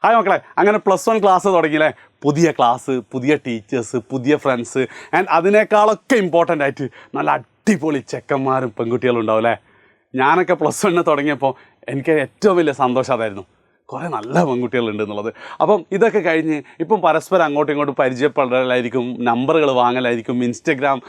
Hi മക്കളെ, അങ്ങനെ +1 class തുടങ്ങിയില്ലേ. പുതിയ ക്ലാസ്, പുതിയ ടീച്ചേഴ്സ്, പുതിയ ഫ്രണ്ട്സ് ആൻഡ് അതിനേക്കാളൊക്കെ ഇമ്പോർട്ടൻ്റ് ആയിട്ട് നല്ല അടിപൊളി ചെക്കന്മാരും പെൺകുട്ടികളും ഉണ്ടാവും അല്ലേ. ഞാനൊക്കെ +1 തുടങ്ങിയപ്പോൾ എനിക്ക് ഏറ്റവും വലിയ സന്തോഷം അതായിരുന്നു. കുറേ നല്ല പെൺകുട്ടികളുണ്ട് എന്നുള്ളത്. അപ്പം ഇതൊക്കെ കഴിഞ്ഞ് ഇപ്പം പരസ്പരം അങ്ങോട്ടും ഇങ്ങോട്ടും പരിചയപ്പെടലായിരിക്കും, നമ്പറുകൾ വാങ്ങലായിരിക്കും, ഇൻസ്റ്റഗ്രാം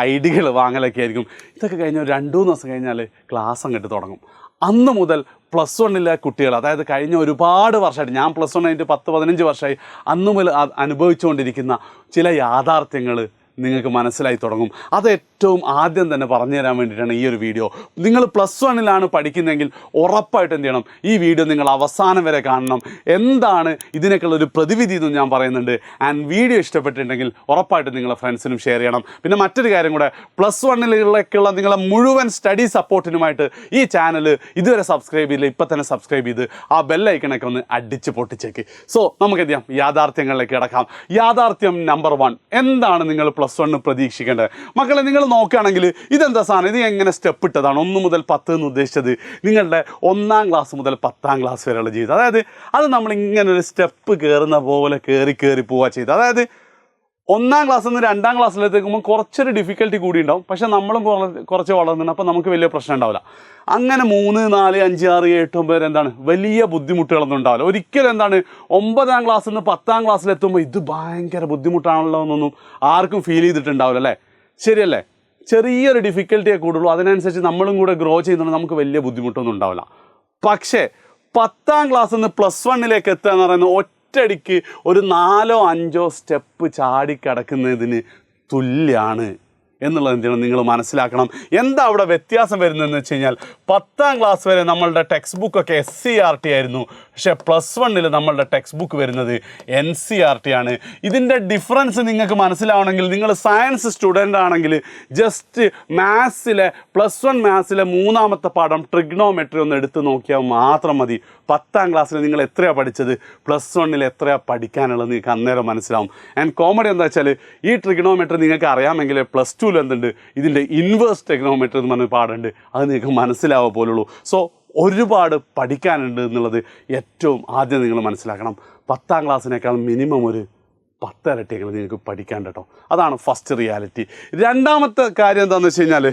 ID കൾ വാങ്ങലൊക്കെ ആയിരിക്കും. ഇതൊക്കെ കഴിഞ്ഞ് 2-3 ദിവസം കഴിഞ്ഞാൽ ക്ലാസ് അങ്ങോട്ട് തുടങ്ങും. അന്ന് മുതൽ +1 കുട്ടികൾ, അതായത് കഴിഞ്ഞ ഒരുപാട് വർഷമായിട്ട്, ഞാൻ +1 കഴിഞ്ഞിട്ട് 10-15 വർഷമായി, അന്ന് മുതൽ അനുഭവിച്ചുകൊണ്ടിരിക്കുന്ന ചില യാഥാർത്ഥ്യങ്ങൾ നിങ്ങൾക്ക് മനസ്സിലായി തുടങ്ങും. അത് ഏറ്റവും ആദ്യം തന്നെ പറഞ്ഞു തരാൻ വേണ്ടിയിട്ടാണ് ഈ ഒരു വീഡിയോ. നിങ്ങൾ +1 പഠിക്കുന്നതെങ്കിൽ ഉറപ്പായിട്ട് എന്ത് ചെയ്യണം, ഈ വീഡിയോ നിങ്ങൾ അവസാനം വരെ കാണണം. എന്താണ് ഇതിനൊക്കെയുള്ളൊരു പ്രതിവിധി എന്നും ഞാൻ പറയുന്നുണ്ട്. ആൻഡ് വീഡിയോ ഇഷ്ടപ്പെട്ടിട്ടുണ്ടെങ്കിൽ ഉറപ്പായിട്ട് നിങ്ങളെ ഫ്രണ്ട്സിനും ഷെയർ ചെയ്യണം. പിന്നെ മറ്റൊരു കാര്യം കൂടെ, +1 നിങ്ങളെ മുഴുവൻ സ്റ്റഡി സപ്പോർട്ടിനുമായിട്ട് ഈ ചാനൽ ഇതുവരെ സബ്സ്ക്രൈബ് ചെയ്തില്ല, ഇപ്പം തന്നെ സബ്സ്ക്രൈബ് ചെയ്ത് ആ ബെല്ലൈക്കണൊക്കെ ഒന്ന് അടിച്ച് പൊട്ടിച്ചേക്ക്. സോ നമുക്ക് എന്ത് ചെയ്യാം, യാഥാർത്ഥ്യങ്ങളിലേക്ക് കിടക്കാം. യാഥാർത്ഥ്യം നമ്പർ 1, എന്താണ് നിങ്ങൾ +1 പ്രതീക്ഷിക്കേണ്ടത്? മക്കളെ, നിങ്ങൾ നോക്കുകയാണെങ്കിൽ ഇതെന്താ സാധനം, ഇത് എങ്ങനെ സ്റ്റെപ്പ് ഇട്ടതാണ് 1 മുതൽ 10 എന്ന് ഉദ്ദേശിച്ചത് നിങ്ങളുടെ 1ാം ക്ലാസ് മുതൽ 10ാം ക്ലാസ് വരെയുള്ള ജീവിതം. അതായത് അത് നമ്മളിങ്ങനെ ഒരു സ്റ്റെപ്പ് കയറുന്ന പോലെ കയറി പോവുക ചെയ്ത്. അതായത് 1ാം ക്ലാസ്സിൽ നിന്ന് 2ാം ക്ലാസ്സിലെത്തുമ്പോൾ കുറച്ചൊരു ഡിഫിക്കൽട്ടി കൂടി ഉണ്ടാവും. പക്ഷേ നമ്മളും കുറച്ച് വളർന്നിട്ടുണ്ട്, അപ്പോൾ നമുക്ക് വലിയ പ്രശ്നം ഉണ്ടാവില്ല. അങ്ങനെ 3, 4, 5, 6, 7, 9 വരെ എന്താണ് വലിയ ബുദ്ധിമുട്ടുകളൊന്നും ഉണ്ടാവില്ല. ഒരിക്കലും എന്താണ് 9ാം ക്ലാസ്സിൽ നിന്ന് 10ാം ക്ലാസ്സിലെത്തുമ്പോൾ ഇത് ഭയങ്കര ബുദ്ധിമുട്ടാണല്ലോ എന്നൊന്നും ആർക്കും ഫീൽ ചെയ്തിട്ടുണ്ടാവില്ല അല്ലേ? ശരിയല്ലേ? ചെറിയൊരു ഡിഫിക്കൽട്ടിയെ കൂടുള്ളൂ. അതിനനുസരിച്ച് നമ്മളും കൂടെ ഗ്രോ ചെയ്യുന്നുണ്ട്, നമുക്ക് വലിയ ബുദ്ധിമുട്ടൊന്നും ഉണ്ടാവില്ല. പക്ഷേ 10ാം ക്ലാസ്സിൽ നിന്ന് +1 എത്തുക എന്ന് പറയുന്നത് ഒറ്റയടിക്ക് ഒരു 4-5 സ്റ്റെപ്പ് ചാടിക്കടക്കുന്നതിന് തുല്യമാണ് എന്നുള്ളത് എന്ത് ചെയ്യണം, നിങ്ങൾ മനസ്സിലാക്കണം. എന്താ അവിടെ വ്യത്യാസം വരുന്നതെന്ന് വെച്ച് കഴിഞ്ഞാൽ, 10ാം ക്ലാസ് വരെ നമ്മളുടെ ടെക്സ്റ്റ് ബുക്കൊക്കെ SCERT ആയിരുന്നു. പക്ഷേ +1 നമ്മളുടെ ടെക്സ്റ്റ് ബുക്ക് വരുന്നത് NCERT ആണ്. ഇതിൻ്റെ ഡിഫറൻസ് നിങ്ങൾക്ക് മനസ്സിലാവണമെങ്കിൽ, നിങ്ങൾ സയൻസ് സ്റ്റുഡൻ്റ് ആണെങ്കിൽ ജസ്റ്റ് മാത്സിലെ +1 മാത്സിലെ 3ാമത്തെ പാഠം ട്രിഗ്നോമെട്രി ഒന്ന് എടുത്ത് നോക്കിയാൽ മാത്രം മതി. 10ാം ക്ലാസ്സിൽ നിങ്ങൾ എത്രയാണ് പഠിച്ചത്, +1 എത്രയാണ് പഠിക്കാനുള്ളത് നിങ്ങൾക്ക് അന്നേരം മനസ്സിലാവും. ആൻഡ് കോമഡി എന്താ വെച്ചാൽ, ഈ ട്രിഗ്നോമെട്രി നിങ്ങൾക്ക് അറിയാമെങ്കിൽ +2 എന്തുണ്ട്, ഇതിൻ്റെ ഇൻവേഴ്സ് ട്രിഗ്നോമെട്രി എന്ന് പറഞ്ഞ പാടുണ്ട്, അത് നിങ്ങൾക്ക് മനസ്സിലാവുക പോലുള്ളൂ. സോ ഒരുപാട് പഠിക്കാനുണ്ട് എന്നുള്ളത് ഏറ്റവും ആദ്യം നിങ്ങൾ മനസ്സിലാക്കണം. 10ാം ക്ലാസ്സിനേക്കാൾ മിനിമം ഒരു 10 ഇരട്ടിയെങ്കിലും നിങ്ങൾക്ക് പഠിക്കാൻ കേട്ടോ. അതാണ് ഫസ്റ്റ് റിയാലിറ്റി. രണ്ടാമത്തെ കാര്യം എന്താണെന്ന് വെച്ച് കഴിഞ്ഞാൽ,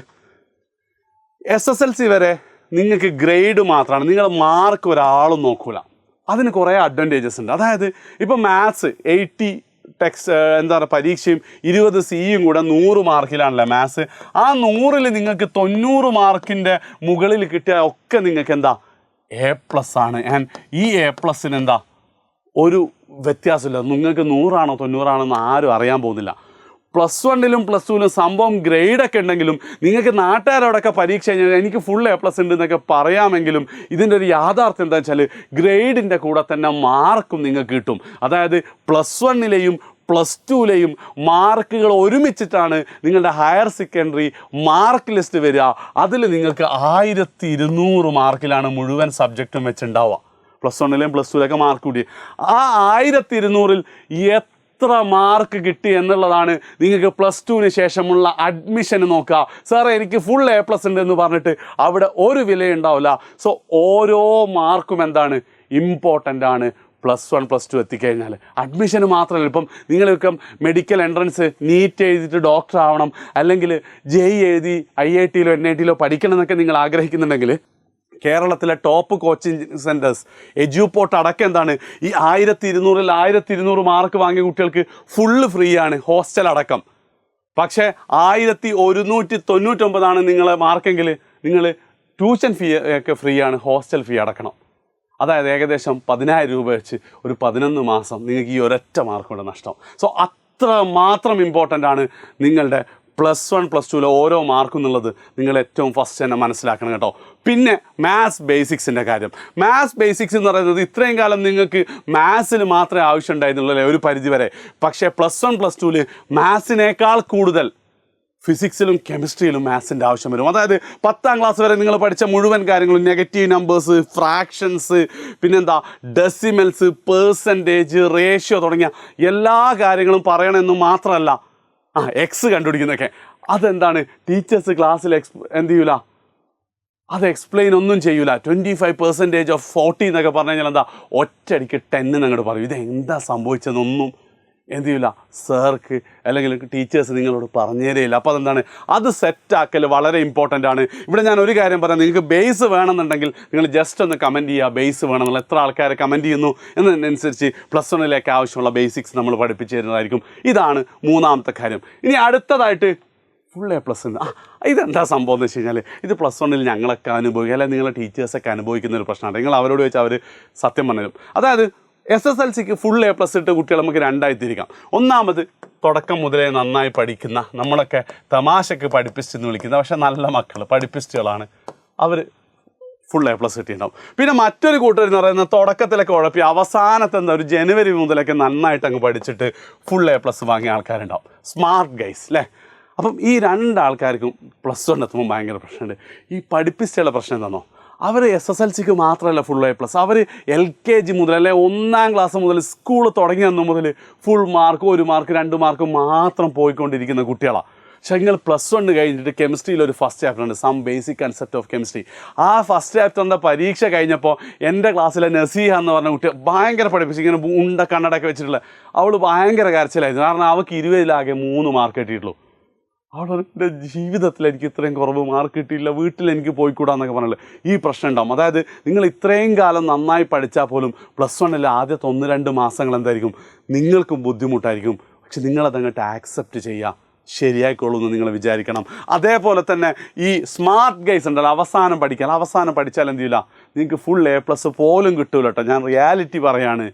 SSLC വരെ നിങ്ങൾക്ക് ഗ്രേഡ് മാത്രമാണ്, നിങ്ങളുടെ മാർക്ക് ഒരാളും നോക്കൂല. അതിന് കുറേ അഡ്വാൻറ്റേജസ് ഉണ്ട്. അതായത് ഇപ്പോൾ മാത്സ് 80 എന്താ പറയുക പരീക്ഷയും 20 CEയും കൂടെ 100 മാർക്കിലാണല്ലോ മാത്സ്. ആ 100ൽ നിങ്ങൾക്ക് 90 മാർക്കിൻ്റെ മുകളിൽ കിട്ടിയാൽ ഒക്കെ നിങ്ങൾക്ക് എന്താ A+ ആണ്. ആൻഡ് ഈ A+ന് എന്താ ഒരു വ്യത്യാസമില്ല. നിങ്ങൾക്ക് 100 ആണോ 90 ആണോ എന്ന് ആരും അറിയാൻ പോകുന്നില്ല. +1ലും +2ലും സംഭവം ഗ്രേഡൊക്കെ ഉണ്ടെങ്കിലും, നിങ്ങൾക്ക് നാട്ടുകാരോടൊക്കെ പരീക്ഷ കഴിഞ്ഞാൽ എനിക്ക് ഫുൾ A+ ഉണ്ട് എന്നൊക്കെ പറയാമെങ്കിലും, ഇതിൻ്റെ ഒരു യാഥാർത്ഥ്യം എന്താ വെച്ചാൽ, ഗ്രേഡിൻ്റെ കൂടെ തന്നെ മാർക്കും നിങ്ങൾക്ക് കിട്ടും. അതായത് +1ലെയും +2ലെയും മാർക്കുകൾ ഒരുമിച്ചിട്ടാണ് നിങ്ങളുടെ ഹയർ സെക്കൻഡറി മാർക്ക് ലിസ്റ്റ് വരിക. അതിൽ നിങ്ങൾക്ക് 1200 മാർക്കിലാണ് മുഴുവൻ സബ്ജക്റ്റും വെച്ചുണ്ടാവുക. +1ലെയും +2ലെയൊക്കെ മാർക്ക് കൂടി ആ 1200ൽ എത്ര മാർക്ക് കിട്ടി എന്നുള്ളതാണ് നിങ്ങൾക്ക് +2ന് ശേഷമുള്ള അഡ്മിഷന് നോക്കുക. സാറേ എനിക്ക് ഫുൾ A+ ഉണ്ട് എന്ന് പറഞ്ഞിട്ട് അവിടെ ഒരു വിലയുണ്ടാവില്ല. സോ ഓരോ മാർക്കും എന്താണ് ഇമ്പോർട്ടൻ്റ് ആണ്. +1 +2 എത്തിക്കഴിഞ്ഞാൽ അഡ്മിഷന് മാത്രമല്ല, ഇപ്പം നിങ്ങൾക്ക് മെഡിക്കൽ എൻട്രൻസ് നീറ്റ് എഴുതിയിട്ട് ഡോക്ടർ ആവണം, അല്ലെങ്കിൽ JEE എഴുതി IITയിലോ NITയിലോ പഠിക്കണം എന്നൊക്കെ നിങ്ങൾ ആഗ്രഹിക്കുന്നുണ്ടെങ്കിൽ, കേരളത്തിലെ ടോപ്പ് കോച്ചിങ് സെൻറ്റേഴ്സ് എജ്യൂപോർട്ട് അടക്കം എന്താണ് ഈ 1200ൽ 1200 മാർക്ക് വാങ്ങിയ കുട്ടികൾക്ക് ഫുള്ള് ഫ്രീ ആണ്, ഹോസ്റ്റൽ അടക്കം. പക്ഷേ 1199 നിങ്ങളെ മാർക്കെങ്കിൽ നിങ്ങൾ ട്യൂഷൻ ഫീ ഒക്കെ ഫ്രീ ആണ്, ഹോസ്റ്റൽ ഫീ അടക്കണം. അതായത് ഏകദേശം 10,000 രൂപ വെച്ച് ഒരു 11 മാസം നിങ്ങൾക്ക് ഈ ഒരൊറ്റ മാർക്ക് കൊണ്ട് നഷ്ടം. സോ അത്ര മാത്രം ഇമ്പോർട്ടൻ്റ് ആണ് നിങ്ങളുടെ +1 +2ലെ ഓരോ മാർക്കും എന്നുള്ളത് നിങ്ങൾ ഏറ്റവും ഫസ്റ്റ് തന്നെ മനസ്സിലാക്കണം കേട്ടോ. പിന്നെ മാത്സ് ബേസിക്സിൻ്റെ കാര്യം. മാത്സ് ബേസിക്സ് എന്ന് പറയുന്നത് ഇത്രയും കാലം നിങ്ങൾക്ക് മാത്സിന് മാത്രമേ ആവശ്യം ഉണ്ടായിരുന്നുള്ളൂ ഒരു പരിധി വരെ. പക്ഷേ +1 +2ൽ മാത്സിനേക്കാൾ കൂടുതൽ ഫിസിക്സിലും കെമിസ്ട്രിയിലും മാത്സിൻ്റെ ആവശ്യം വരും. അതായത് 10ാം ക്ലാസ് വരെ നിങ്ങൾ പഠിച്ച മുഴുവൻ കാര്യങ്ങളും, നെഗറ്റീവ് നമ്പേഴ്സ്, ഫ്രാക്ഷൻസ്, പിന്നെന്താ ഡെസിമൽസ്, പേഴ്സൻറ്റേജ്, റേഷ്യോ തുടങ്ങിയ എല്ലാ കാര്യങ്ങളും പറയണമെന്ന് മാത്രമല്ല, X കണ്ടുപിടിക്കുന്നതൊക്കെ അതെന്താണ് ടീച്ചേഴ്സ് ക്ലാസ്സിൽ എന്ത് ചെയ്യൂല, അത് എക്സ്പ്ലെയിൻ ഒന്നും ചെയ്യൂല. 25% ഓഫ് 40 എന്നൊക്കെ പറഞ്ഞു കഴിഞ്ഞാൽ എന്താ, ഒറ്റയടിക്ക് 10 എന്നങ്ങോട്ട് പറയും. ഇതെന്താ സംഭവിച്ചതെന്നൊന്നും എന്ത് ചെയ്യില്ല, സാർക്ക് അല്ലെങ്കിൽ ടീച്ചേഴ്സ് നിങ്ങളോട് പറഞ്ഞു തരില്ല. അപ്പോൾ അതെന്താണ്, അത് സെറ്റാക്കൽ വളരെ ഇമ്പോർട്ടൻ്റ് ആണ്. ഇവിടെ ഞാൻ ഒരു കാര്യം പറയാം, നിങ്ങൾക്ക് ബേസ് വേണമെന്നുണ്ടെങ്കിൽ നിങ്ങൾ ജസ്റ്റ് ഒന്ന് കമൻറ്റ് ചെയ്യുക, ബേസ് വേണമെന്നുള്ള. എത്ര ആൾക്കാർ കമൻറ്റ് ചെയ്യുന്നു എന്നതിനനുസരിച്ച് +1 ആവശ്യമുള്ള ബേസിക്സ് നമ്മൾ പഠിപ്പിച്ചു തരുന്നതായിരിക്കും. ഇതാണ് മൂന്നാമത്തെ കാര്യം. ഇനി അടുത്തതായിട്ട് ഫുൾ A+ ഉണ്ട്. ഇതെന്താ സംഭവം എന്ന് വെച്ച് കഴിഞ്ഞാൽ, ഇത് +1 ഞങ്ങളൊക്കെ അനുഭവിക്കുക, അല്ലെങ്കിൽ നിങ്ങളെ ടീച്ചേഴ്സൊക്കെ അനുഭവിക്കുന്ന ഒരു പ്രശ്നമാണ്. നിങ്ങൾ അവരോട് വെച്ചാൽ അവർ സത്യം പറഞ്ഞു. അതായത് SSLCക്ക് ഫുൾ A+ ഇട്ട് കുട്ടികൾ നമുക്ക് രണ്ടായി തിരിക്കാം. ഒന്നാമത് തുടക്കം മുതലേ നന്നായി പഠിക്കുന്ന, നമ്മളൊക്കെ തമാശക്ക് പഠിപ്പിസ്റ്റെന്ന് വിളിക്കുന്ന പക്ഷേ നല്ല മക്കൾ പഠിപ്പിസ്റ്റുകളാണ്, അവർ ഫുൾ A+ കിട്ടിയിട്ടുണ്ടാവും. പിന്നെ മറ്റൊരു കൂട്ടരെന്ന് പറയുന്നത് തുടക്കത്തിലൊക്കെ ഉഴപ്പി അവസാനത്തെ എന്താ ഒരു ജനുവരി മുതലൊക്കെ നന്നായിട്ട് അങ്ങ് പഠിച്ചിട്ട് ഫുൾ A+ വാങ്ങിയ ആൾക്കാരുണ്ടാവും, സ്മാർട്ട് ഗൈസ് അല്ലേ. അപ്പം ഈ രണ്ടാൾക്കാർക്കും +1 എത്തുമ്പോൾ ഭയങ്കര പ്രശ്നമുണ്ട്. ഈ പഠിപ്പിസ്റ്റുകളുടെ പ്രശ്നം എന്താണോ, അവർ SSLCക്ക് മാത്രമല്ല ഫുൾ A+, അവർ LKG മുതൽ അല്ലെ 1ാം ക്ലാസ് മുതൽ സ്കൂൾ തുടങ്ങി അന്ന് മുതൽ ഫുൾ മാർക്ക് 1 മാർക്ക് 2 മാർക്ക് മാത്രം പോയിക്കൊണ്ടിരിക്കുന്ന കുട്ടികളാണ്. പക്ഷേ നിങ്ങൾ +1 കഴിഞ്ഞിട്ട് കെമിസ്ട്രിയിൽ ഒരു ഫസ്റ്റ് ചാപ്റ്റർ ഉണ്ട്, some basic concept of chemistry. ആ ഫസ്റ്റ് ചാപ്റ്ററിൻ്റെ പരീക്ഷ കഴിഞ്ഞപ്പോൾ എൻ്റെ ക്ലാസ്സിലെ നസീഹ എന്ന് പറഞ്ഞ കുട്ടി ഭയങ്കര പഠിപ്പിച്ചു, ഇങ്ങനെ ഉണ്ട കണ്ണടയൊക്കെ വെച്ചിട്ടുള്ള അവൾ ഭയങ്കര കരച്ചിലായിരുന്നു. കാരണം അവൾക്ക് 20-ലാകെ 3 മാർക്ക് കിട്ടിയിട്ടുള്ളൂ. അവിടെ എൻ്റെ ജീവിതത്തിൽ എനിക്ക് ഇത്രയും കുറവ് മാർക്ക് കിട്ടിയില്ല, വീട്ടിൽ എനിക്ക് പോയിക്കൂടാന്നൊക്കെ പറഞ്ഞല്ലോ, ഈ പ്രശ്നം ഉണ്ടാവും. അതായത് നിങ്ങൾ ഇത്രയും കാലം നന്നായി പഠിച്ചാൽ പോലും +1 ആദ്യത്തെ 1-2 മാസങ്ങൾ എന്തായിരിക്കും നിങ്ങൾക്കും ബുദ്ധിമുട്ടായിരിക്കും. പക്ഷെ നിങ്ങളതങ്ങോട്ട് ആക്സെപ്റ്റ് ചെയ്യുക, ശരിയായിക്കോളൂ എന്ന് നിങ്ങൾ വിചാരിക്കണം. അതേപോലെ തന്നെ ഈ സ്മാർട്ട് ഗൈസ് ഉണ്ടല്ലോ, അവസാനം പഠിച്ചാൽ എന്ത് ചെയ്യില്ല, നിങ്ങൾക്ക് ഫുൾ A+ പോലും കിട്ടൂല കേട്ടോ. ഞാൻ റിയാലിറ്റി പറയാണ്.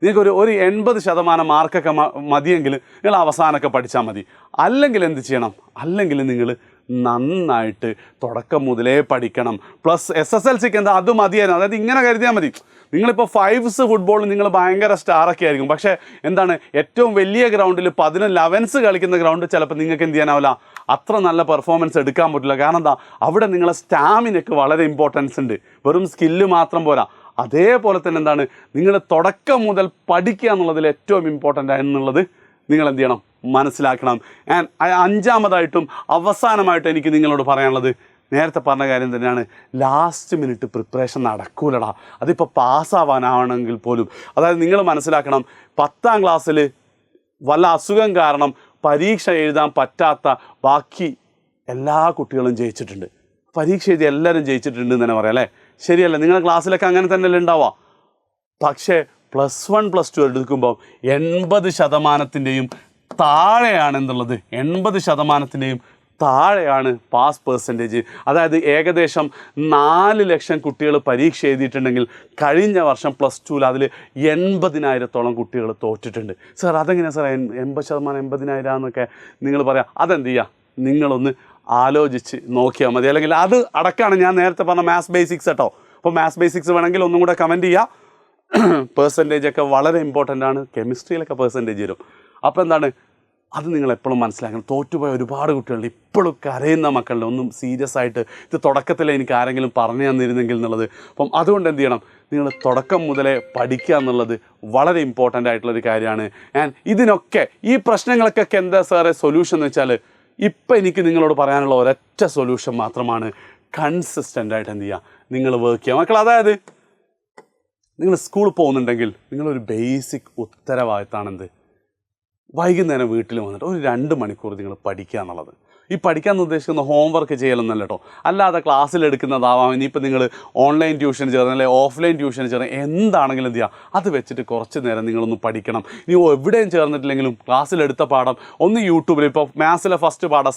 നിങ്ങൾക്കൊരു 80% മാർക്കൊക്കെ മതിയെങ്കിൽ നിങ്ങൾ അവസാനമൊക്കെ പഠിച്ചാൽ മതി. അല്ലെങ്കിൽ എന്ത് ചെയ്യണം, അല്ലെങ്കിൽ നിങ്ങൾ നന്നായിട്ട് തുടക്കം മുതലേ പഠിക്കണം. SSLCക്ക് എന്താ അത് മതിയായിരുന്നു. അതായത് ഇങ്ങനെ കരുതിയാൽ മതി, നിങ്ങളിപ്പോൾ 5s ഫുട്ബോളിൽ നിങ്ങൾ ഭയങ്കര സ്റ്റാറൊക്കെ ആയിരിക്കും, പക്ഷേ എന്താണ് ഏറ്റവും വലിയ ഗ്രൗണ്ടിൽ 11s കളിക്കുന്ന ഗ്രൗണ്ട് ചിലപ്പോൾ നിങ്ങൾക്ക് എന്ത് ചെയ്യാനാവില്ല, അത്ര നല്ല പെർഫോമൻസ് എടുക്കാൻ പറ്റില്ല. കാരണം എന്താ, അവിടെ നിങ്ങളെ സ്റ്റാമിനയ്ക്ക് വളരെ ഇമ്പോർട്ടൻസ് ഉണ്ട്, വെറും സ്കില്ല് മാത്രം പോരാ. അതേപോലെ തന്നെ എന്താണ്, നിങ്ങൾ തുടക്കം മുതൽ പഠിക്കുക എന്നുള്ളതിൽ ഏറ്റവും ഇമ്പോർട്ടൻ്റ് എന്നുള്ളത് നിങ്ങൾ എന്ത് ചെയ്യണം, മനസ്സിലാക്കണം. ആൻഡ് അഞ്ചാമതായിട്ടും അവസാനമായിട്ടും എനിക്ക് നിങ്ങളോട് പറയാനുള്ളത്, നേരത്തെ പറഞ്ഞ കാര്യം തന്നെയാണ്, ലാസ്റ്റ് മിനിറ്റ് പ്രിപ്പറേഷൻ നടക്കൂലടാ. അതിപ്പോൾ പാസ്സാവാനാവണമെങ്കിൽ പോലും. അതായത് നിങ്ങൾ മനസ്സിലാക്കണം, 10ാം ക്ലാസ്സിൽ വല്ല അസുഖം കാരണം പരീക്ഷ എഴുതാൻ പറ്റാത്ത ബാക്കി എല്ലാ കുട്ടികളും ജയിച്ചിട്ടുണ്ട്. പരീക്ഷ എഴുതി എല്ലാവരും ജയിച്ചിട്ടുണ്ട് എന്ന് തന്നെ പറയാം അല്ലേ, ശരിയല്ല? നിങ്ങളുടെ ക്ലാസ്സിലൊക്കെ അങ്ങനെ തന്നെയല്ലേ ഉണ്ടാവുക. പക്ഷേ +1 +2 എടുക്കുമ്പോൾ 80%-ൻ്റെയും താഴെയാണെന്നുള്ളത്, 80%-ൻ്റെയും താഴെയാണ് പാസ് പെർസെൻറ്റേജ്. അതായത് ഏകദേശം 4 ലക്ഷം കുട്ടികൾ പരീക്ഷ എഴുതിയിട്ടുണ്ടെങ്കിൽ കഴിഞ്ഞ വർഷം +2 അതിൽ 80,000-ഓളം കുട്ടികൾ തോറ്റിട്ടുണ്ട്. സാർ അതെങ്ങനെയാണ് സാർ 80%, 80,000 എന്നൊക്കെ നിങ്ങൾ പറയാം. അതെന്ത് ചെയ്യുക, നിങ്ങളൊന്ന് ആലോചിച്ച് നോക്കിയാൽ മതി. അല്ലെങ്കിൽ അത് അടക്കമാണ് ഞാൻ നേരത്തെ പറഞ്ഞ മാത്സ് ബേസിക്സ് കേട്ടോ. അപ്പോൾ മാത്സ് ബേസിക്സ് വേണമെങ്കിൽ ഒന്നും കൂടെ കമൻറ്റ് ചെയ്യുക. പെർസെൻറ്റേജൊക്കെ വളരെ ഇമ്പോർട്ടൻ്റ് ആണ്, കെമിസ്ട്രിയിലൊക്കെ പെർസെൻറ്റേജ് വരും. അപ്പോൾ എന്താണ്, അത് നിങ്ങൾ എപ്പോഴും മനസ്സിലാക്കണം. തോറ്റുപോയ ഒരുപാട് കുട്ടികളുണ്ട്, ഇപ്പോഴും കരയുന്ന മക്കളുടെ, ഒന്നും സീരിയസ് ആയിട്ട് ഇത് തുടക്കത്തിൽ എനിക്ക് ആരെങ്കിലും പറഞ്ഞു തന്നിരുന്നെങ്കിൽ എന്നുള്ളത്. അപ്പം അതുകൊണ്ട് എന്ത് ചെയ്യണം, നിങ്ങൾ തുടക്കം മുതലേ പഠിക്കുക എന്നുള്ളത് വളരെ ഇമ്പോർട്ടൻ്റ് ആയിട്ടുള്ളൊരു കാര്യമാണ്. ആൻഡ് ഇതിനൊക്കെ ഈ പ്രശ്നങ്ങൾക്കൊക്കെ എന്താ സാറേ സൊല്യൂഷൻ എന്ന് വെച്ചാൽ, ഇപ്പം എനിക്ക് നിങ്ങളോട് പറയാനുള്ള ഒരൊറ്റ സൊല്യൂഷൻ മാത്രമാണ്, കൺസിസ്റ്റൻ്റായിട്ട് എന്ത് ചെയ്യുക, നിങ്ങൾ വർക്ക് ചെയ്യുക മക്കൾ. അതായത് നിങ്ങൾ സ്കൂളിൽ പോകുന്നുണ്ടെങ്കിൽ നിങ്ങളൊരു ബേസിക് ഉത്തരവാദിത്തമാണെന്ത്, വൈകുന്നേരം വീട്ടിൽ വന്നിട്ട് ഒരു 2 മണിക്കൂർ നിങ്ങൾ പഠിക്കുക എന്നുള്ളത്. ഈ പഠിക്കാൻ ഉദ്ദേശിക്കുന്ന ഹോംവർക്ക് ചെയ്യലൊന്നല്ല കേട്ടോ, അല്ലാതെ ക്ലാസ്സിലെടുക്കുന്നതാവാം. ഇനിയിപ്പോൾ നിങ്ങൾ ഓൺലൈൻ ട്യൂഷൻ ചേർന്ന് അല്ലെങ്കിൽ ഓഫ്ലൈൻ ട്യൂഷൻ ചേർന്ന് എന്താണെങ്കിലും എന്ത് ചെയ്യുക, അത് വെച്ചിട്ട് കുറച്ച് നേരം നിങ്ങളൊന്ന് പഠിക്കണം. ഇനി എവിടെയും ചേർന്നിട്ടില്ലെങ്കിലും ക്ലാസ്സിലെടുത്ത പാഠം ഒന്ന് യൂട്യൂബിൽ, ഇപ്പോൾ മാത്സിലെ ഫസ്റ്റ് പാഠം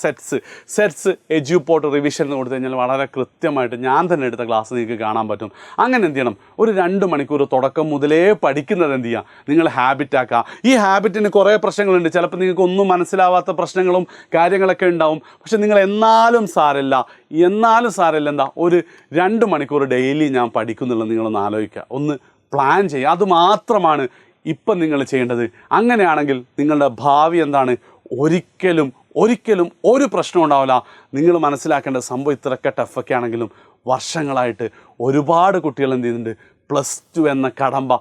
സെറ്റ്സ് എജ്യൂപോർട്ട് റിവിഷൻ എന്ന് കൊടുത്തു കഴിഞ്ഞാൽ വളരെ കൃത്യമായിട്ട് ഞാൻ തന്നെ എടുത്ത ക്ലാസ് നിങ്ങൾക്ക് കാണാൻ പറ്റും. അങ്ങനെ എന്ത് ചെയ്യണം, ഒരു 2 മണിക്കൂർ തുടക്കം മുതലേ പഠിക്കുന്നത് എന്ത് ചെയ്യുക, നിങ്ങൾ ഹാബിറ്റാക്കുക. ഈ ഹാബിറ്റിന് കുറേ പ്രശ്നങ്ങളുണ്ട്, ചിലപ്പോൾ നിങ്ങൾക്ക് ഒന്നും മനസ്സിലാവാത്ത പ്രശ്നങ്ങളും കാര്യങ്ങളൊക്കെ ഉണ്ടാവും. പക്ഷെ നിങ്ങൾ എന്നാലും സാരമില്ല എന്താ, ഒരു 2 മണിക്കൂർ ഡെയിലി ഞാൻ പഠിക്കുന്നുള്ളത് നിങ്ങളൊന്ന് ആലോചിക്കുക, ഒന്ന് പ്ലാൻ ചെയ്യുക. അതുമാത്രമാണ് ഇപ്പം നിങ്ങൾ ചെയ്യേണ്ടത്. അങ്ങനെയാണെങ്കിൽ നിങ്ങളുടെ ഭാവി എന്താണ്, ഒരിക്കലും ഒരു പ്രശ്നം ഉണ്ടാവില്ല. നിങ്ങൾ മനസ്സിലാക്കേണ്ട സംഭവം ഇത്രയൊക്കെ ടഫൊക്കെ ആണെങ്കിലും വർഷങ്ങളായിട്ട് ഒരുപാട് കുട്ടികൾ എന്ത് ചെയ്യുന്നുണ്ട്, +2 എന്ന കടമ്പ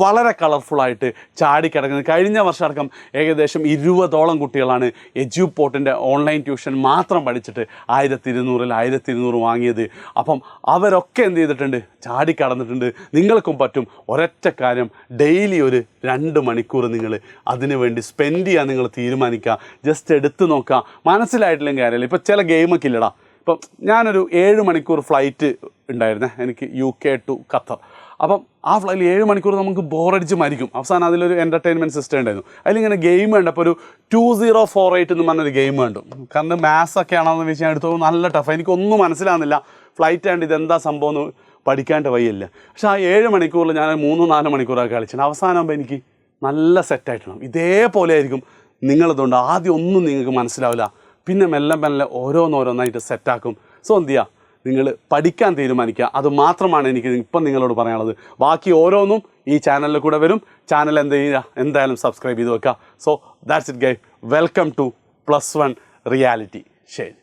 വളരെ കളർഫുള്ളായിട്ട് ചാടിക്കിടക്കുന്നത്. കഴിഞ്ഞ വർഷം അടക്കം ഏകദേശം 20ഓളം കുട്ടികളാണ് എജ്യൂപോർട്ടിൻ്റെ ഓൺലൈൻ ട്യൂഷൻ മാത്രം പഠിച്ചിട്ട് 1200 വാങ്ങിയത്. അപ്പം അവരൊക്കെ എന്ത് ചെയ്തിട്ടുണ്ട്, ചാടിക്കടന്നിട്ടുണ്ട്. നിങ്ങൾക്കും പറ്റും. ഒരൊറ്റ കാര്യം, ഡെയിലി ഒരു 2 മണിക്കൂർ നിങ്ങൾ അതിന് വേണ്ടി സ്പെൻഡ് ചെയ്യാൻ നിങ്ങൾ തീരുമാനിക്കുക. ജസ്റ്റ് എടുത്ത് നോക്കുക. മനസ്സിലായിട്ടില്ലെങ്കിൽ കാര്യമില്ല. ഇപ്പോൾ ചില ഗെയിമൊക്കെ ഇല്ലടാ. ഇപ്പം ഞാനൊരു 7 മണിക്കൂർ ഫ്ലൈറ്റ് ഉണ്ടായിരുന്നേ എനിക്ക് UK to ഖത്തർ. അപ്പം ആ ഫ്ലൈറ്റിൽ 7 മണിക്കൂർ നമുക്ക് ബോറടിച്ച് മരിക്കും. അവസാനം അതിലൊരു എൻ്റർടൈൻമെൻറ്റ് സിസ്റ്റം ഉണ്ടായിരുന്നു. അതിലിങ്ങനെ ഗെയിം ഉണ്ട്. അപ്പോൾ ഒരു 2048 എന്ന് പറഞ്ഞൊരു ഗെയിം ഉണ്ട്. കാരണം മാത്സൊക്കെ ആണെന്ന് വെച്ചാൽ എടുത്തു നല്ല ടഫ്. എനിക്കൊന്നും മനസ്സിലാകുന്നില്ല. ഫ്ലൈറ്റ് ആണ്ട് ഇതെന്താ സംഭവം എന്ന് പഠിക്കാണ്ട് വയ്യല്ല. പക്ഷേ ആ 7 മണിക്കൂറിൽ ഞാൻ 3-4 മണിക്കൂറൊക്കെ കളിച്ചിട്ടുണ്ട്. അവസാനമാകുമ്പോൾ എനിക്ക് നല്ല സെറ്റായിട്ടുണ്ടാവും. ഇതേപോലെ ആയിരിക്കും നിങ്ങളതുകൊണ്ട്. ആദ്യം ഒന്നും നിങ്ങൾക്ക് മനസ്സിലാവില്ല, പിന്നെ മെല്ലെ മെല്ലെ ഓരോന്നോരോന്നായിട്ട് സെറ്റാക്കും. സോ എന്ത് ചെയ്യുക, നിങ്ങൾ പഠിക്കാൻ തീരുമാനിക്കുക. അത് മാത്രമാണ് എനിക്ക് ഇപ്പം നിങ്ങളോട് പറയാനുള്ളത്. ബാക്കി ഓരോന്നും ഈ ചാനലിൽ കൂടെ വരും. ചാനൽ എന്ത് ചെയ്യുക, എന്തായാലും സബ്സ്ക്രൈബ് ചെയ്ത് വെക്കുക. So that's it guys. Welcome to +1 reality. ശരി.